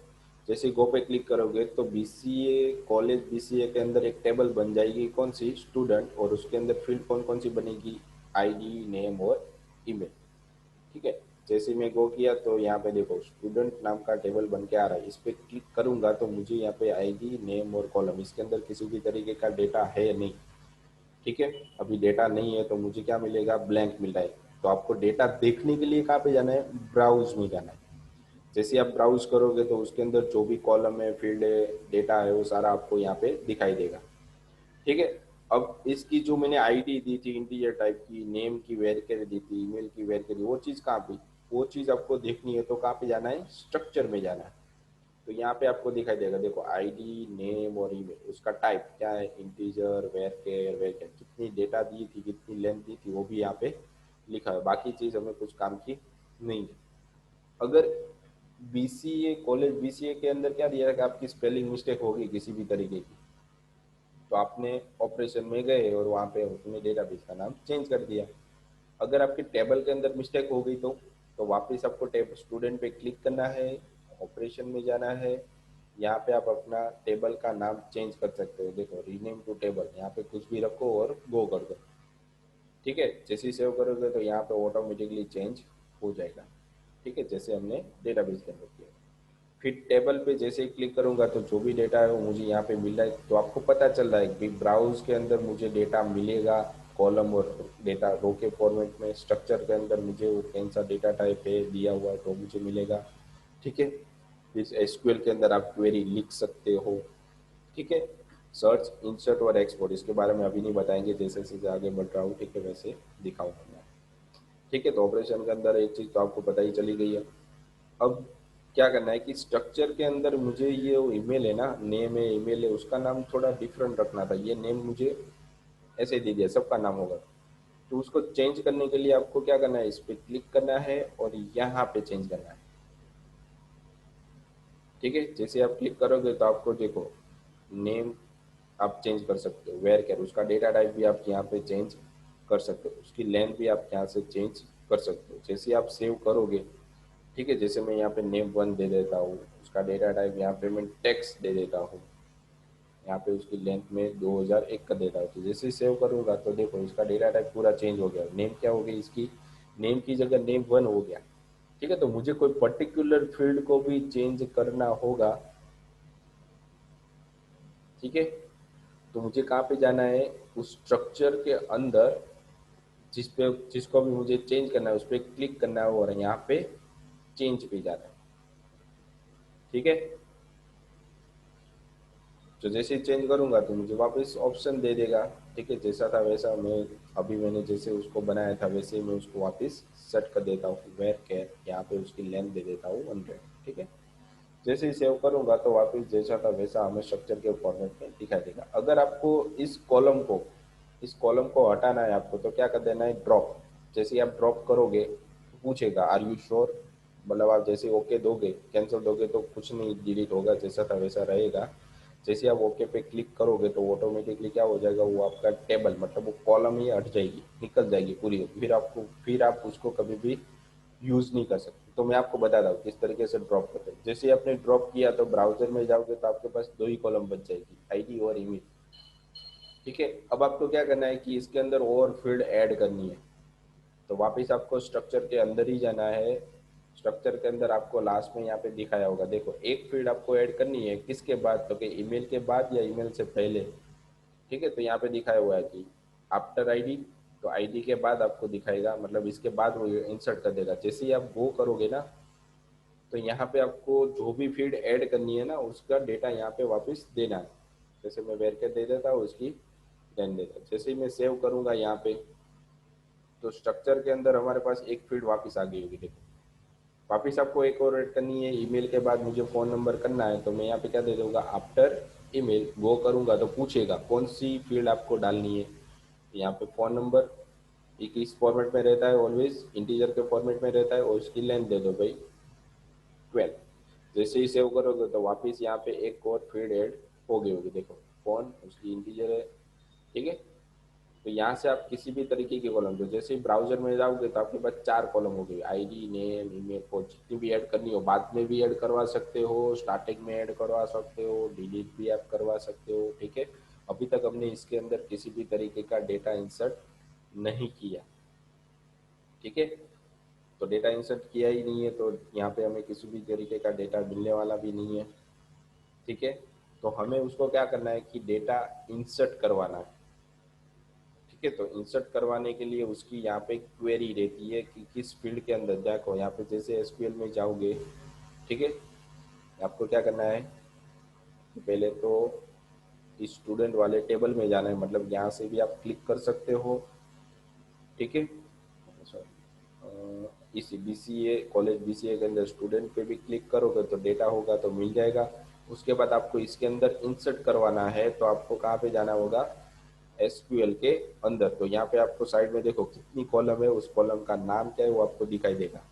जैसे ही गो पे क्लिक करोगे तो बीसीए कॉलेज बीसीए के अंदर एक टेबल बन जाएगी, कौन सी, स्टूडेंट, और उसके अंदर फील्ड कौन कौन सी बनेगी, आईडी नेम और ईमेल। ठीक है, जैसे मैं गो किया तो यहाँ पे देखो स्टूडेंट नाम का टेबल बन के आ रहा है, इस पे क्लिक करूंगा तो मुझे यहाँ पे आईडी नेम और कॉलम, इसके अंदर किसी भी तरीके का डेटा है नहीं। ठीक है, अभी डेटा नहीं है तो मुझे क्या मिलेगा, ब्लैंक मिल रहा है। तो आपको डेटा देखने के लिए कहाँ पे जाना है, ब्राउज में जाना है। जैसे आप ब्राउज करोगे तो उसके अंदर जो भी कॉलम है, फील्ड है, डेटा है, वो सारा आपको यहाँ पे दिखाई देगा। ठीक है, अब इसकी जो मैंने आईडी दी थी इंटीजर टाइप की, नेम की वेरिएबल दी थी, ईमेल की वेरिएबल, वो चीज़ कहाँ पे, वो चीज़ आपको देखनी है तो कहाँ पे जाना है, स्ट्रक्चर में जाना है। तो यहाँ पे आपको दिखाई देगा, देखो आईडी नेम और ईमेल, उसका टाइप क्या है, इंटीजर वेर केयर, कितनी डेटा दी थी, कितनी लेंथ दी थी, वो भी यहाँ पे लिखा है। बाकी चीज़ हमें कुछ काम की नहीं है। अगर बीसीए कॉलेज बीसीए के अंदर क्या दिया है कि आपकी स्पेलिंग मिस्टेक होगी किसी भी तरीके की, तो आपने ऑपरेशन में गए और वहाँ पे उसने डेटाबेस का नाम चेंज कर दिया। अगर आपके टेबल के अंदर मिस्टेक हो गई तो वापस आपको टेब स्टूडेंट पे क्लिक करना है, ऑपरेशन में जाना है, यहाँ पे आप अपना टेबल का नाम चेंज कर सकते हो, देखो रीनेम टू टेबल, यहाँ पे कुछ भी रखो और गो कर दो। ठीक है, जैसे ही सेव करोगे तो यहाँ पे ऑटोमेटिकली चेंज हो जाएगा। ठीक है, जैसे हमने डेटाबेस के अंदर किया। फिर टेबल पे जैसे ही क्लिक करूंगा तो जो भी डेटा है वो मुझे यहाँ पे मिल रहा है, तो आपको पता चल रहा है कि ब्राउज के अंदर मुझे डेटा मिलेगा, कॉलम और डेटा रो के फॉर्मेट में, स्ट्रक्चर के अंदर मुझे वो कौन सा डेटा टाइप है दिया हुआ है तो मुझे मिलेगा। ठीक है, इस एसक्यूएल के अंदर आप क्वेरी लिख सकते हो। ठीक है, सर्च, इंसर्ट और एक्सपोर्ट इसके बारे में अभी नहीं बताएंगे, जैसे जैसे आगे बढ़ रहा हूँ ठीक है वैसे दिखाऊंगा मैं। ठीक है, तो ऑपरेशन के अंदर एक चीज़ तो आपको पता ही चली गई है। अब क्या करना है कि स्ट्रक्चर के अंदर मुझे ये ईमेल है ना, नेम है ईमेल है, उसका नाम थोड़ा डिफरेंट रखना था। ये नेम मुझे ऐसे दे दिया, सबका नाम होगा। तो उसको चेंज करने के लिए आपको क्या करना है, इस पर क्लिक करना है और यहाँ पे चेंज करना है। ठीक है, जैसे आप क्लिक करोगे तो आपको देखो नेम आप चेंज कर सकते हो, वेयर कैर उसका डेटा टाइप भी आप यहाँ पे चेंज कर सकते हो, उसकी लेंथ भी आप यहाँ से चेंज कर सकते हो जैसे आप सेव करोगे। ठीक है, जैसे मैं यहाँ पे नेम वन दे देता हूँ, उसका डेटा टाइप यहाँ पे मैं टेक्स्ट दे देता हूँ, यहाँ पे उसकी लेंथ में 2001 कर देता हूँ। तो जैसे ही सेव करूँगा तो देखो इसका डेटा टाइप पूरा चेंज हो गया, नेम क्या हो गई इसकी, नेम की जगह नेम वन हो गया। ठीक है, तो मुझे कोई पर्टिकुलर फील्ड को भी चेंज करना होगा। ठीक है, तो मुझे कहाँ पे जाना है, उस स्ट्रक्चर के अंदर जिसको भी मुझे चेंज करना है उस पर क्लिक करना है और यहाँ पे चेंज पे जाना है। ठीक है, तो जैसे ही चेंज करूंगा तो मुझे वापस ऑप्शन दे देगा। ठीक है, जैसा था वैसा मैं अभी मैंने जैसे उसको बनाया था वैसे ही मैं उसको वापस सेट कर देता हूँ, वेयर कैर यहाँ पे उसकी लेंथ दे देता हूँ 100। ठीक है, जैसे ही सेव करूंगा तो वापस जैसा था वैसा हमें स्ट्रक्चर के फॉर्मेट में दिखाई देगा। अगर आपको इस कॉलम को हटाना है आपको तो क्या कर देना है, ड्रॉप। जैसे ही आप ड्रॉप करोगे तो पूछेगा आर यू श्योर, मतलब आप जैसे ओके दोगे, कैंसिल दोगे तो कुछ नहीं डिलीट होगा, जैसा था वैसा रहेगा। जैसे आप ओके पे क्लिक करोगे तो ऑटोमेटिकली क्या हो जाएगा, वो आपका टेबल मतलब वो कॉलम ही हट जाएगी, निकल जाएगी पूरी। फिर आप उसको कभी भी यूज़ नहीं कर सकते। तो मैं आपको बताता हूँ किस तरीके से ड्रॉप करते हैं। जैसे ही आपने ड्रॉप किया तो ब्राउजर में जाओगे तो आपके पास दो ही कॉलम बच जाएगी, आईडी और ईमेल। ठीक है, अब आपको क्या करना है कि इसके अंदर और फील्ड ऐड करनी है। तो वापस आपको स्ट्रक्चर के अंदर ही जाना है। स्ट्रक्चर के अंदर आपको लास्ट में यहाँ पे दिखाया होगा, देखो एक फील्ड आपको ऐड करनी है किसके बाद, तो कि ईमेल के बाद या ईमेल से पहले। ठीक है, तो यहाँ पे दिखाया हुआ है कि आफ्टर आईडी, तो आईडी के बाद आपको दिखाएगा, मतलब इसके बाद वो इंसर्ट कर देगा। जैसे ही आप वो करोगे ना तो यहाँ पे आपको जो भी फील्ड ऐड करनी है ना उसका डेटा यहाँ पे वापस देना है। जैसे मैं वेर के दे देता हूँ उसकी देन देता हूँ। जैसे ही मैं सेव करूँगा यहाँ पे तो स्ट्रक्चर के अंदर हमारे पास एक फील्ड वापस आ गई होगी। देखो वापस आपको एक और ऐड करनी है, ईमेल के बाद मुझे फ़ोन नंबर करना है तो मैं यहाँ पे क्या दे दूँगा, आफ्टर ईमेल वो करूँगा तो पूछेगा कौन सी फील्ड आपको डालनी है। यहाँ पे फ़ोन नंबर एक इस फॉर्मेट में रहता है, ऑलवेज इंटीजर के फॉर्मेट में रहता है, और उसकी लेंथ दे दो भाई 12। जैसे ही सेव करोगे तो वापस यहाँ पे एक और फील्ड ऐड हो गई होगी। देखो फोन उसकी इंटीजर है। ठीक है, तो यहाँ से आप किसी भी तरीके की कॉलम दो, जैसे ही ब्राउजर में जाओगे तो आपके पास चार कॉलम हो गई, आईडी नेम ईमेल फोन, जितनी भी ऐड करनी हो बाद में भी ऐड करवा सकते हो, स्टार्टिंग में ऐड करवा सकते हो, डिलीट भी आप करवा सकते हो। ठीक है, अभी तक हमने इसके अंदर किसी भी तरीके का डेटा इंसर्ट नहीं किया। ठीक है, तो डेटा इंसर्ट किया ही नहीं है तो यहाँ पे हमें किसी भी तरीके का डेटा मिलने वाला भी नहीं है। ठीक है, तो हमें उसको क्या करना है कि डेटा इंसर्ट करवाना है। ठीक है, तो इंसर्ट करवाने के लिए उसकी यहाँ पे क्वेरी रहती है कि किस फील्ड के अंदर देखो, यहाँ पे जैसे एसक्यूएल में जाओगे। ठीक है, आपको क्या करना है कि पहले तो स्टूडेंट वाले टेबल में जाना है, मतलब यहाँ से भी आप क्लिक कर सकते हो। ठीक है, सॉरी इस बीसीए कॉलेज बीसीए के अंदर स्टूडेंट पे भी क्लिक करोगे तो डेटा होगा तो मिल जाएगा। उसके बाद आपको इसके अंदर इंसर्ट करवाना है तो आपको कहाँ पे जाना होगा, एसक्यूएल के अंदर। तो यहाँ पे आपको साइड में देखो कितनी कॉलम है, उस कॉलम का नाम क्या है वो आपको दिखाई देगा।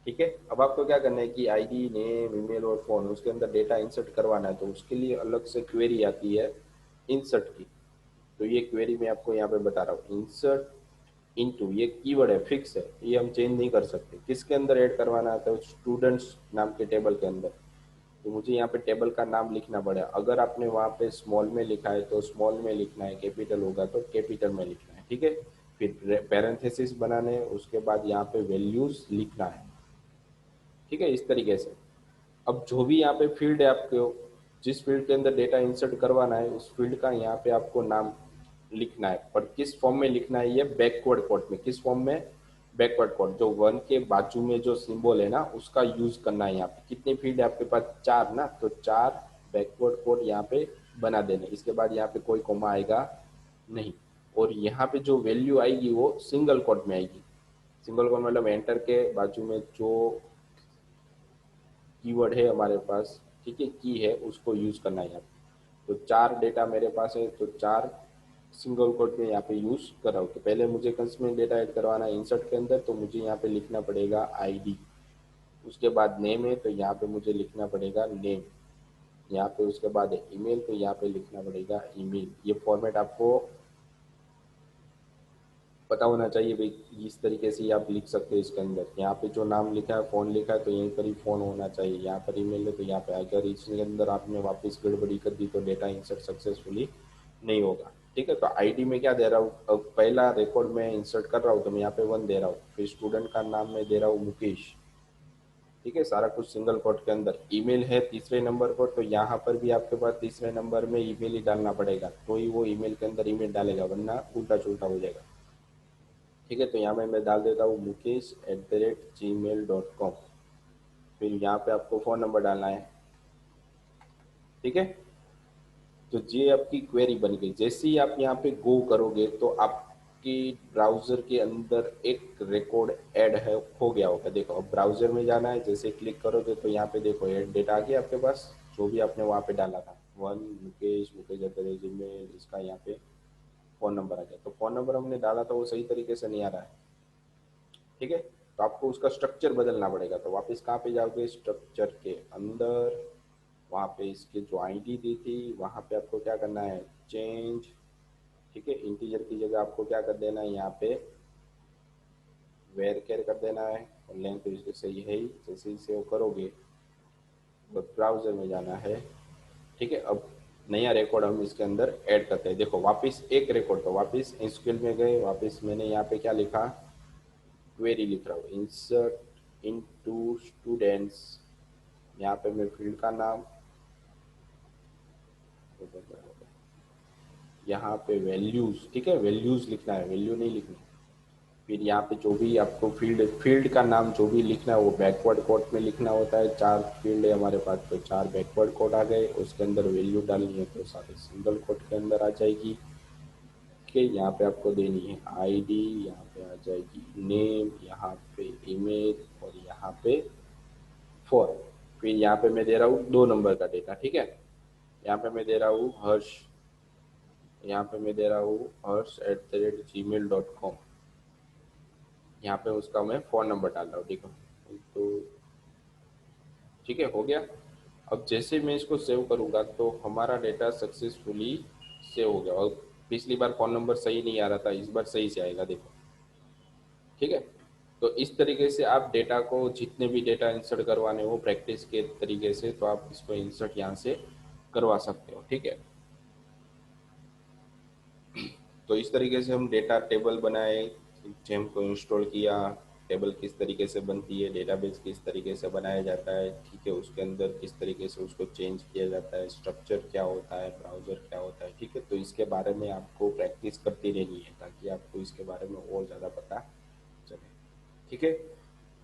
ठीक है, अब आपको क्या करना है कि आईडी नेम ईमेल और फोन उसके अंदर डेटा इंसर्ट करवाना है, तो उसके लिए अलग से क्वेरी आती है इंसर्ट की। तो ये क्वेरी मैं आपको यहाँ पे बता रहा हूँ, इंसर्ट इनटू, ये कीवर्ड है फिक्स है, ये हम चेंज नहीं कर सकते। किसके अंदर ऐड करवाना है, तो स्टूडेंट्स नाम के टेबल के अंदर। तो मुझे यहाँ पे टेबल का नाम लिखना पड़ेगा, अगर आपने वहाँ पे स्मॉल में लिखा है तो स्मॉल में लिखना है, कैपिटल होगा तो कैपिटल में लिखना है। ठीक है, फिर पैरेंथेसिस बनाने हैं, उसके बाद यहाँ पे वैल्यूज लिखना है। ठीक है, इस तरीके से। अब जो भी यहाँ पे फील्ड है आपको, जिस फील्ड के अंदर डेटा इंसर्ट करवाना है उस फील्ड का यहाँ पे आपको नाम लिखना है, पर किस फॉर्म में लिखना है, ये बैकवर्ड कोड में। किस फॉर्म में? Backward code. जो वन के बाजू में जो सिंबल है ना, उसका यूज करना है यहाँ पे। कितने फील्ड है आपके पास? चार ना, तो चार बैकवर्ड कोड यहाँ पे बना देने। इसके बाद यहाँ पे कोई कोमा आएगा नहीं, और यहाँ पे जो वैल्यू आएगी वो सिंगल कोड में आएगी। सिंगल कोड मतलब एंटर के बाजू में जो कीवर्ड है हमारे पास, ठीक है, की है, उसको यूज करना है यहाँ पे। तो चार डेटा मेरे पास है, तो चार सिंगल कोट में यहाँ पे यूज कर रहा हूँ। तो पहले मुझे कंसमेंट डेटा ऐड करवाना है इंसर्ट के अंदर, तो मुझे यहाँ पे लिखना पड़ेगा आईडी। उसके बाद नेम है, तो यहाँ पे मुझे लिखना पड़ेगा नेम। यहाँ पे उसके बाद ईमेल, तो यहाँ पे लिखना पड़ेगा ईमेल। ये फॉर्मेट आपको पता होना चाहिए भाई, इस तरीके से आप लिख सकते हो इसके अंदर। यहाँ पे जो नाम लिखा है, फोन लिखा है, तो यहीं पर ही फोन होना चाहिए। यहाँ पर ईमेल है तो यहाँ पे, अगर इसके अंदर आपने वापस गड़बड़ी कर दी तो डेटा इंसर्ट सक्सेसफुली नहीं होगा। ठीक है, तो आईडी में क्या दे रहा हूँ, अब पहला रिकॉर्ड में इंसर्ट कर रहा हूँ तो मैं यहाँ पे 1 दे रहा हूँ। फिर स्टूडेंट का नाम मैं दे रहा हूँ मुकेश। ठीक है, सारा कुछ सिंगल कोट के अंदर। ईमेल है तीसरे नंबर पर, तो यहाँ पर भी आपके पास तीसरे नंबर में ईमेल ही डालना पड़ेगा, तो ही वो ईमेल के अंदर ईमेल डालेगा, वरना उल्टा चुल्टा हो जाएगा। ठीक है, तो यहाँ मैं डाल देता हूँ mukesh@gmail.com। फिर यहाँ पे आपको फ़ोन नंबर डालना है। ठीक है, तो ये आपकी क्वेरी बन गई। जैसे ही आप यहाँ पे गो करोगे तो आपकी ब्राउज़र के अंदर एक रिकॉर्ड ऐड है, हो गया होगा। देखो, अब ब्राउज़र में जाना है, जैसे क्लिक करोगे तो यहाँ पे देखो ऐड डेटा आ गया आपके पास, जो भी आपने वहाँ पे डाला था। वन मुकेश, mukesh@gmail, इसका यहाँ पे फ़ोन नंबर आ गया। तो फ़ोन नंबर हमने डाला था वो सही तरीके से नहीं आ रहा है। ठीक है, तो आपको उसका स्ट्रक्चर बदलना पड़ेगा। तो वापस कहाँ पे जाओगे? स्ट्रक्चर के अंदर, वहाँ पे इसकी जो आईडी दी थी वहाँ पे आपको क्या करना है? चेंज। ठीक है, इंटीजर की जगह आपको क्या कर देना है? यहाँ पे वेर केयर कर देना है, और लेंथ तो इसके सही है ही। जैसे ही सेव करोगे तो ब्राउजर में जाना है। ठीक है, अब नया रिकॉर्ड हम इसके अंदर ऐड करते हैं। देखो, वापस एक रिकॉर्ड, तो वापस एसक्यूएल में गए, वापस मैंने यहाँ पे क्या लिखा? क्वेरी लिख रहा हूँ, इंसर्ट इनटू स्टूडेंट्स। यहाँ पे मैं फील्ड का नाम, यहाँ पे वैल्यूज। ठीक है, वैल्यूज लिखना है, वैल्यू नहीं लिखनी। फिर यहाँ पे जो भी आपको फील्ड फील्ड का नाम जो भी लिखना है वो बैकवर्ड कोड में लिखना होता है। चार फील्ड है हमारे पास, तो चार बैकवर्ड कोड आ गए। उसके अंदर वैल्यू डालनी है तो सारे सिंगल कोड के अंदर आ जाएगी। कि यहाँ पे आपको देनी है आईडी, यहाँ पे आ जाएगी नेम, यहाँ पे ईमेल, और यहाँ पे फोन। फिर यहाँ पे मैं दे रहा हूँ 2 नंबर का डेटा। ठीक है, यहाँ पे मैं दे रहा हूँ हर्ष, यहाँ पे मैं दे रहा हूँ hers@gmail.com। यहाँ पे उसका मैं फ़ोन नंबर डाल रहा हूँ। ठीक है, तो ठीक है, हो गया। अब जैसे मैं इसको सेव करूँगा तो हमारा डेटा सक्सेसफुली सेव हो गया। और पिछली बार फ़ोन नंबर सही नहीं आ रहा था, इस बार सही से आएगा, देखो। ठीक है, तो इस तरीके से आप डेटा को, जितने भी डेटा इंसर्ट करवाने हो प्रैक्टिस के तरीके से, तो आप इसको इंसर्ट यहाँ से करवा सकते हो। ठीक है, तो इस तरीके से हम डेटा टेबल बनाए, जेम को इंस्टॉल किया। टेबल किस तरीके से बनती है, डेटाबेस किस तरीके से बनाया जाता है, ठीक है, उसके अंदर किस तरीके से उसको चेंज किया जाता है, स्ट्रक्चर क्या होता है, ब्राउज़र क्या होता है। ठीक है, तो इसके बारे में आपको प्रैक्टिस करती रहनी है ताकि आपको इसके बारे में और ज़्यादा पता चले। ठीक है,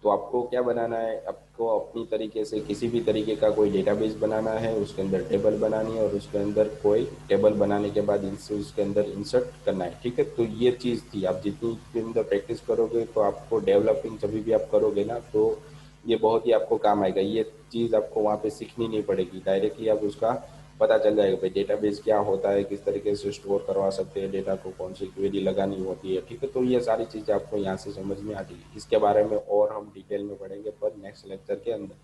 तो आपको क्या बनाना है? आपको अपनी तरीके से किसी भी तरीके का कोई डेटाबेस बनाना है, उसके अंदर टेबल बनानी है, और उसके अंदर कोई टेबल बनाने के बाद इनसे उसके अंदर इंसर्ट करना है। ठीक है, तो ये चीज़ थी। आप जितनी इसके अंदर प्रैक्टिस करोगे तो आपको डेवलपिंग जब भी आप करोगे ना, तो ये बहुत ही आपको काम आएगा। ये चीज़ आपको वहाँ पे सीखनी नहीं पड़ेगी, डायरेक्टली आप उसका पता चल जाएगा भाई डेटाबेस क्या होता है, किस तरीके से स्टोर करवा सकते हैं डेटा को, कौन सी क्वेरी लगानी होती है। ठीक है, तो ये सारी चीज़ें आपको यहाँ से समझ में आ जाएगी। इसके बारे में और हम डिटेल में पढ़ेंगे पर नेक्स्ट लेक्चर के अंदर।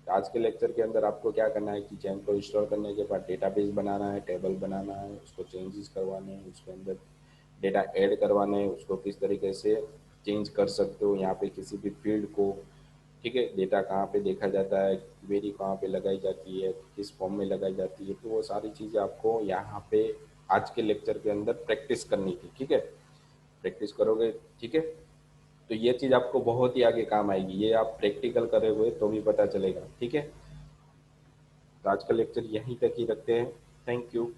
तो आज के लेक्चर के अंदर आपको क्या करना है कि जैम को इंस्टॉल करने के बाद डेटाबेस बनाना है, टेबल बनाना है, उसको चेंजेस करवाने हैं, उसके अंदर डेटा ऐड करवाने हैं, उसको किस तरीके से चेंज कर सकते हो यहाँ पे किसी भी फील्ड को। ठीक है, डेटा कहाँ पे देखा जाता है, क्वेरी कहाँ पे लगाई जाती है, किस फॉर्म में लगाई जाती है, तो वो सारी चीज़ें आपको यहाँ पे आज के लेक्चर के अंदर प्रैक्टिस करनी थी। ठीक है, प्रैक्टिस करोगे, ठीक है, तो ये चीज़ आपको बहुत ही आगे काम आएगी। ये आप प्रैक्टिकल करे हुए तो भी पता चलेगा। ठीक है, तो आज का लेक्चर यहीं तक ही रखते हैं। Thank you.